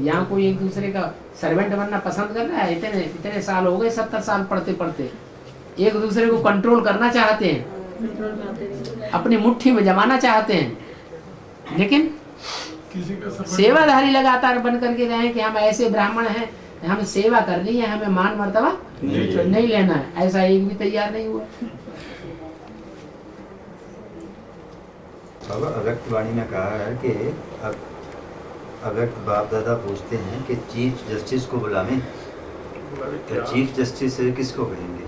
यहाँ कोई एक दूसरे का सर्वेंट बनना पसंद कर रहा है? इतने साल हो गए, 70 साल पढ़ते पढ़ते एक दूसरे को कंट्रोल करना चाहते हैं, अपनी मुट्ठी में जमाना चाहते हैं, लेकिन किसी का सर्वेंट सेवाधारी लगातार बन करके रहे कि हम ऐसे ब्राह्मण हैं, हमें सेवा करनी है, हमें मान मर्तबा नहीं लेना है, ऐसा एक भी तैयार नहीं हुआ। बाबा अव्यक्त वाणी में कहा है कि अव्यक्त बाप दादा पूछते हैं कि चीफ जस्टिस को बुलावें, तो चीफ जस्टिस किसको कहेंगे?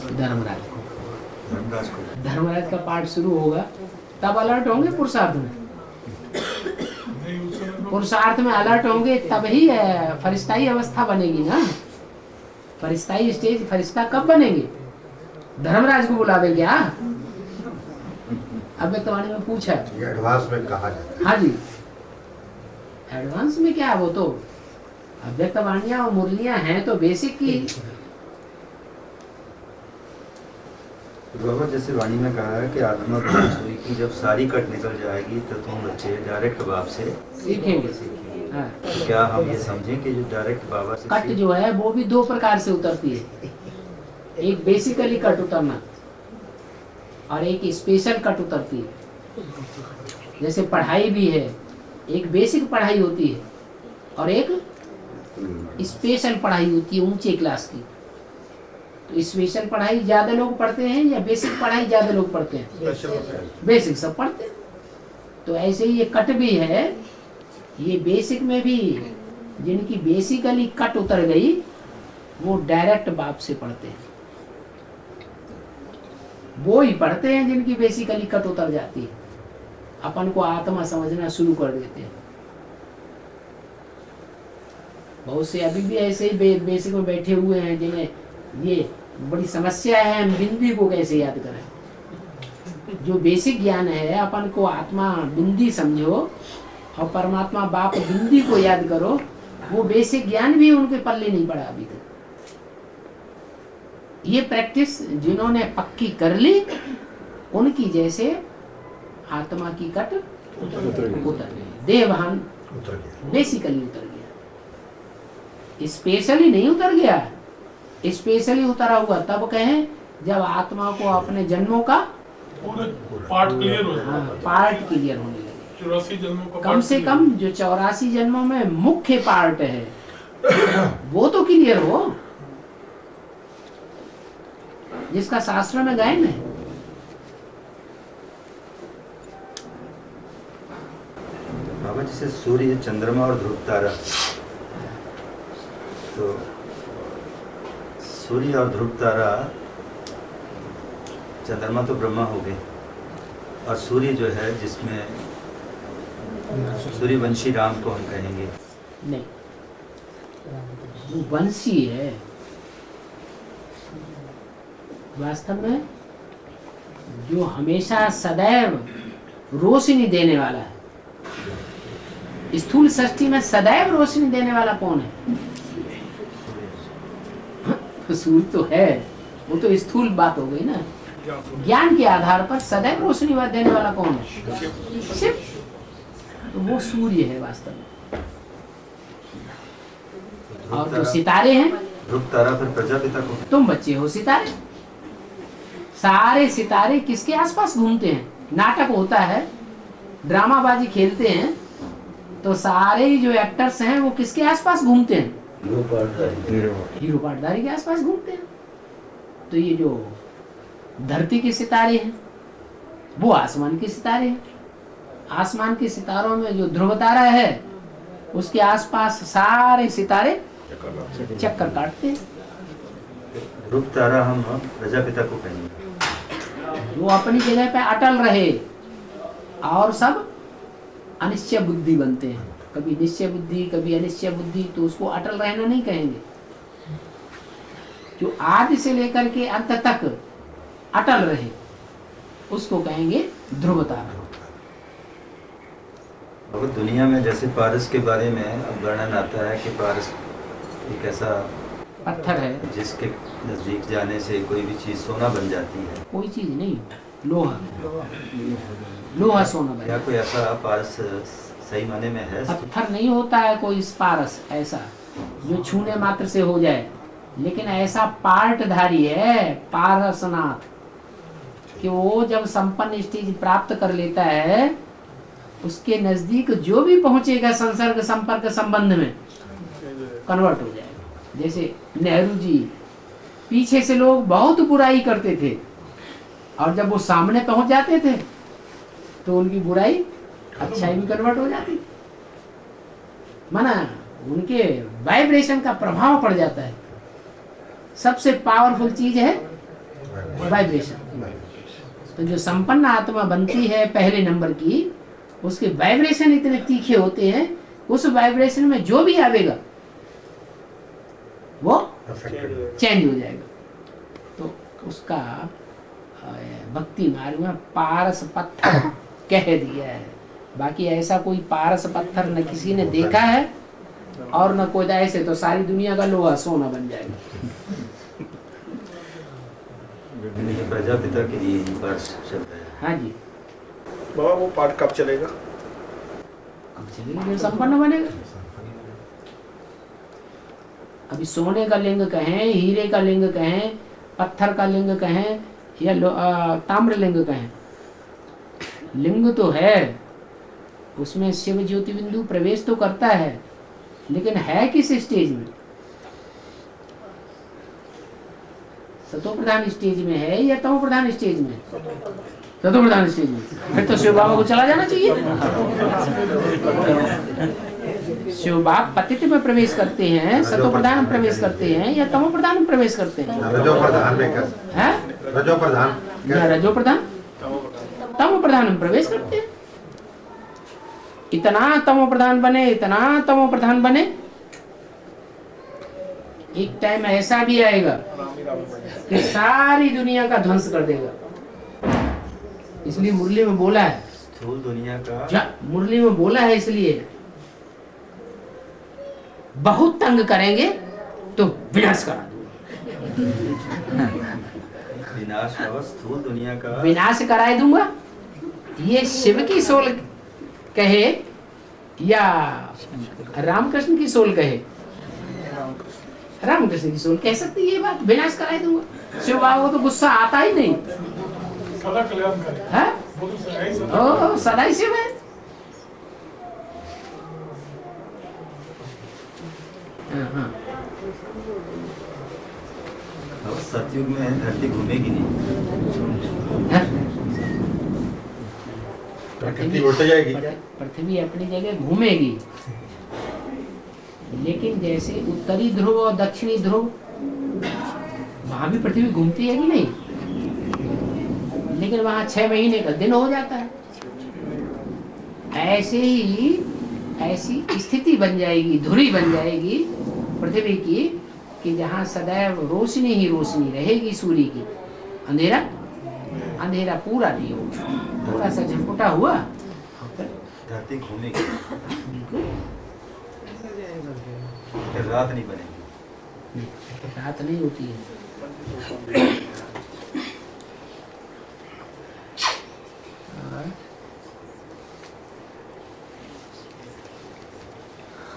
धर्मराज को। धर्मराज को। धर्मराज का पाठ शुरू होगा तब अलर्ट होंगे पुरुषार्थ में, नहीं, उस समय लोग पुरुषार्थ में अलर्ट होंगे तब ही फरिश्ताई अवस्था बनेगी ना। फरिश्ताई स्टेज, फरिश्ता कब बनेंगे? धर्मराज को बुलावे क्या? अव्यक्त वाणी में पूछा, ये एडवांस में कहा जाता है। हाँ जी, एडवांस में क्या है, वो तो अव्यक्त वाणियां और मुरलियां हैं तो बेसिक की। तो बाबा जैसे वाणी में कहा है कि आत्मा हुई कि जब सारी कट निकल जाएगी तो तुम बच्चे डायरेक्ट बाप से सीखेंगे। सीखेंगे। हाँ। तो क्या हम ये समझें कि जो डायरेक्ट बाबा से कट जो है वो भी दो प्रकार से उतरती है, एक बेसिकली कट उतरना और एक स्पेशल कट उतरती है। जैसे पढ़ाई भी है, एक बेसिक पढ़ाई होती है और एक स्पेशल पढ़ाई होती है ऊंचे क्लास की। तो स्पेशल पढ़ाई ज्यादा लोग पढ़ते हैं या बेसिक पढ़ाई ज्यादा लोग पढ़ते हैं? बेसिक सब पढ़ते हैं। तो ऐसे ही ये कट भी है, ये बेसिक में भी जिनकी बेसिकली कट उतर गई वो डायरेक्ट बाप से पढ़ते हैं, वो ही पढ़ते हैं जिनकी बेसिकली कट उतर जाती है, अपन को आत्मा समझना शुरू कर देते हैं। बहुत से अभी भी ऐसे ही बेसिक में बैठे हुए हैं जिन्हें ये बड़ी समस्या है, हम बिंदी को कैसे याद करें। जो बेसिक ज्ञान है, अपन को आत्मा बिंदी समझो और परमात्मा बाप बिंदी को याद करो, वो बेसिक ज्ञान भी उनके पल्ले नहीं पड़ा अभी तक। ये प्रैक्टिस जिन्होंने पक्की कर ली, उनकी जैसे आत्मा की कट उतर गई, देहभान बेसिकली उतर गया, स्पेशली नहीं उतर गया। स्पेशली उतरा हुआ तब कहें जब आत्मा को अपने जन्मों का पूरे पार्ट क्लियर हो जाए। पार्ट क्लियर होने लगे। 84 जन्मों का कम से कम जो 84 जन्मों में मुख्य पार्ट है वो तो क्लियर हो, जिसका शास्त्र में गायन है। बाबा जैसे सूर्य, चंद्रमा और ध्रुव तारा, तो सूर्य और ध्रुव तारा, चंद्रमा तो ब्रह्मा हो गए, और सूर्य जो है जिसमें सूर्यवंशी राम को हम कहेंगे। नहीं, वो वंशी है वास्तव में, जो हमेशा सदैव रोशनी देने वाला है। स्थूल सृष्टि में सदैव रोशनी देने वाला कौन है? सूर्य तो है, वो तो स्थूल बात हो गई ना। ज्ञान के आधार पर सदैव रोशनी देने वाला कौन है? शिव। तो वो सूर्य है वास्तव में। और जो सितारे हैं, ध्रुव तारा फिर प्रजापिता को। तुम बच्चे हो सितारे। सारे सितारे किसके आसपास घूमते हैं? नाटक होता है, ड्रामाबाजी खेलते हैं, तो सारे जो एक्टर्स हैं वो किसके आसपास घूमते हैं? हीरो पाटदारी के आसपास घूमते हैं। तो ये जो धरती के सितारे हैं वो आसमान के सितारे हैं। आसमान के सितारों में जो ध्रुव तारा है उसके आसपास सारे सितारे चक्कर काटते हैं। ध्रुव तारा हम प्रजापिता को कहेंगे। वो अपनी जगह पे अटल रहे और सब अनिश्चय बुद्धि बनते हैं। कभी निश्चय बुद्धि, कभी अनिश्चय बुद्धि, तो उसको अटल रहना नहीं कहेंगे। जो आदि से लेकर के अंत तक अटल रहे उसको कहेंगे ध्रुव तारा। अब दुनिया में जैसे पारस के बारे में अब वर्णन आता है कि पारस एक ऐसा पत्थर है जिसके नजदीक जाने से कोई भी चीज सोना बन जाती है। कोई चीज नहीं, लोहा। लोहा सोना बन क्या कोई ऐसा पारस सही माने में है? पत्थर नहीं होता है कोई पारस ऐसा जो छूने मात्र से हो जाए, लेकिन ऐसा पार्टधारी है पारसनाथ कि वो जब संपन्न स्टेज प्राप्त कर लेता है, उसके नजदीक जो भी पहुंचेगा संसर्ग संपर्क संबंध में कन्वर्ट हो जाएगा। जैसे नेहरू जी, पीछे से लोग बहुत बुराई करते थे और जब वो सामने पहुंच जाते थे तो उनकी बुराई अच्छाई में कन्वर्ट हो जाती। माना उनके वाइब्रेशन का प्रभाव पड़ जाता है। सबसे पावरफुल चीज है वाइब्रेशन। तो जो संपन्न आत्मा बनती है पहले नंबर की, उसके वाइब्रेशन इतने तीखे होते हैं, उस वाइब्रेशन में जो भी आवेगा वो चेंज हो जाएगा। तो उसका भक्ति मार्ग में पारस पत्थर कह दिया है। बाकी ऐसा कोई पारस पत्थर न किसी ने देखा है और न कोई ऐसे, तो सारी दुनिया का लोहा सोना बन जाएगा। प्रजापिता के लिए ही पारस शब्द है। हाँ जी। बाबा वो पाठ कब चलेगा? कब चलेगा? जब संपन्न बनेगा। अभी सोने का लिंग कहें, हीरे का लिंग कहें, पत्थर का लिंग कहें या ताम्र लिंग कहें, लिंग तो है, उसमें शिव ज्योति बिंदु प्रवेश तो करता है, लेकिन है किस स्टेज में? सतो प्रधान स्टेज में है या तमो प्रधान स्टेज में? सतो प्रधान स्टेज में। फिर तो शिव बाबा को चला जाना चाहिए। शिव बाबा पतित में प्रवेश करते हैं, सतो प्रधान में प्रवेश करते हैं या तमो प्रधान में प्रवेश करते हैं? रजो प्रधान में कर, हैं? रजो प्रधान या रजो प्रधान, तमो प्रधान में प्रवेश करते हैं। इतना तमो प्रधान बने, इतना तमो प्रधान बने एक टाइम ऐसा भी आएगा कि सारी दुनिया का ध्वंस कर देगा। इसलिए मुरली में बोला है, स्थूल दुनिया का मुरली में बोला है, इसलिए बहुत तंग करेंगे तो विनाश करा दूंगा। विनाश का, स्थूल दुनिया का विनाश कराए दूंगा। ये शिव की सोल कहे या रामकृष्ण की सोल कहे, रामकृष्ण की सोल कह सकती है ये बात, विनाश कराए दूंगा। शिव बाबा को तो गुस्सा आता ही नहीं, सदा कल्याण करे। है वो तो सदा ही सदा सदा ही शिव है। हाँ। अब सतयुग में धरती घूमेगी नहीं, प्रकृति उल्ट जाएगी। पृथ्वी अपनी जगह घूमेगी, लेकिन जैसे उत्तरी ध्रुव और दक्षिणी ध्रुव, वहां भी पृथ्वी घूमती है कि नहीं, लेकिन वहां 6 महीने का दिन हो जाता है। ऐसे ही ऐसी स्थिति बन जाएगी, धुरी बन जाएगी पृथ्वी की, कि जहां सदैव रोशनी ही रोशनी रहेगी सूर्य की, अंधेरा अंधेरा पूरा नहीं होगा, थोड़ा सा झपटा हुआ धरती घूमेगी, फिर रात नहीं बनेगी। रात नहीं होती है।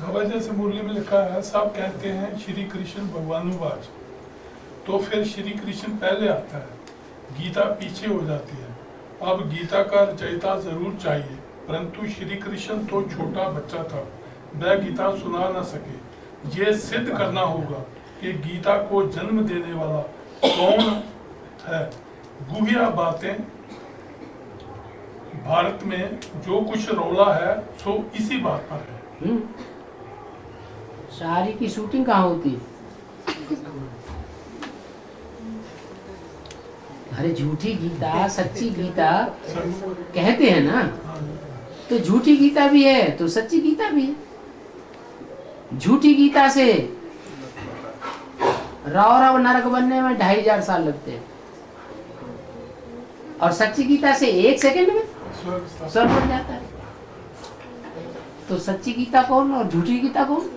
बाबा जैसे मुरली में लिखा है, सब कहते हैं श्री कृष्ण भगवानुवाच, तो फिर श्री कृष्ण पहले आता है, गीता पीछे हो जाती है। अब गीता का रचयिता जरूर चाहिए, परंतु श्री कृष्ण तो छोटा बच्चा था, वह गीता सुना न सके। ये सिद्ध करना होगा कि गीता को जन्म देने वाला कौन है। गुहिया बातें भारत में जो कुछ रौला है सो इसी बात पर है। सारी की शूटिंग कहाँ होती है? अरे झूठी गीता सच्ची गीता कहते हैं ना, तो झूठी गीता भी है तो सच्ची गीता भी है। झूठी गीता से रौरव नरक बनने में 2500 साल लगते हैं, और सच्ची गीता से 1 सेकंड में स्वर्ग बन जाता है। तो सच्ची गीता कौन और झूठी गीता कौन?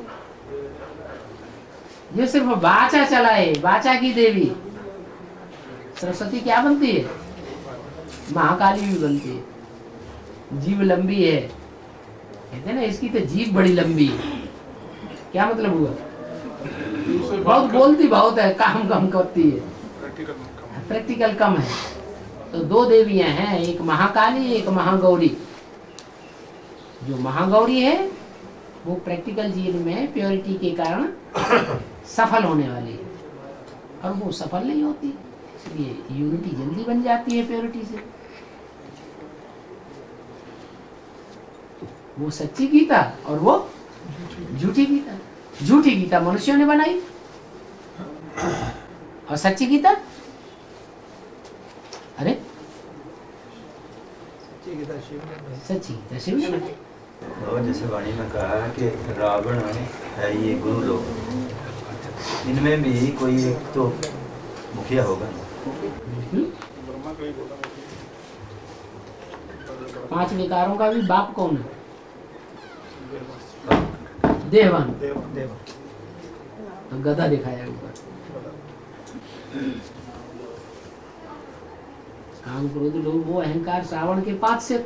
ये सिर्फ वाचा चलाए, वाचा की देवी सरस्वती क्या बनती है? महाकाली भी बनती है। जीभ लंबी है, कहते हैं ना इसकी तो जीभ बड़ी लंबी है। क्या मतलब हुआ? बहुत बोलती बहुत है, काम कम करती है, प्रैक्टिकल कम है। तो 2 देवियां हैं, एक महाकाली एक महागौरी। जो महागौरी है वो प्रैक्टिकल जीवन में प्योरिटी के कारण सफल होने वाली है, और वो सफल नहीं होती, इसलिए यूनिटी जल्दी बन जाती है प्योरिटी से। वो सच्ची गीता और वो झूठी गीता। झूठी गीता मनुष्यों ने बनाई, और सच्ची गीता अरे सच्ची गीता शिव ने बनाई। और जैसे वाणी में कहा है कि रावण है ये गुरु लोग, इनमें भी कोई एक तो मुखिया होगा। 5 विकारों का भी बाप कौन है? देवान। तो गधा दिखाया ऊपर। काम क्रोध लोभ वो अहंकार श्रावण के 5 से,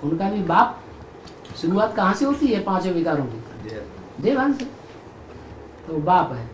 उनका भी बाप शुरुआत कहाँ से होती है? 5 विकारों की, देवान से। तो बाप है।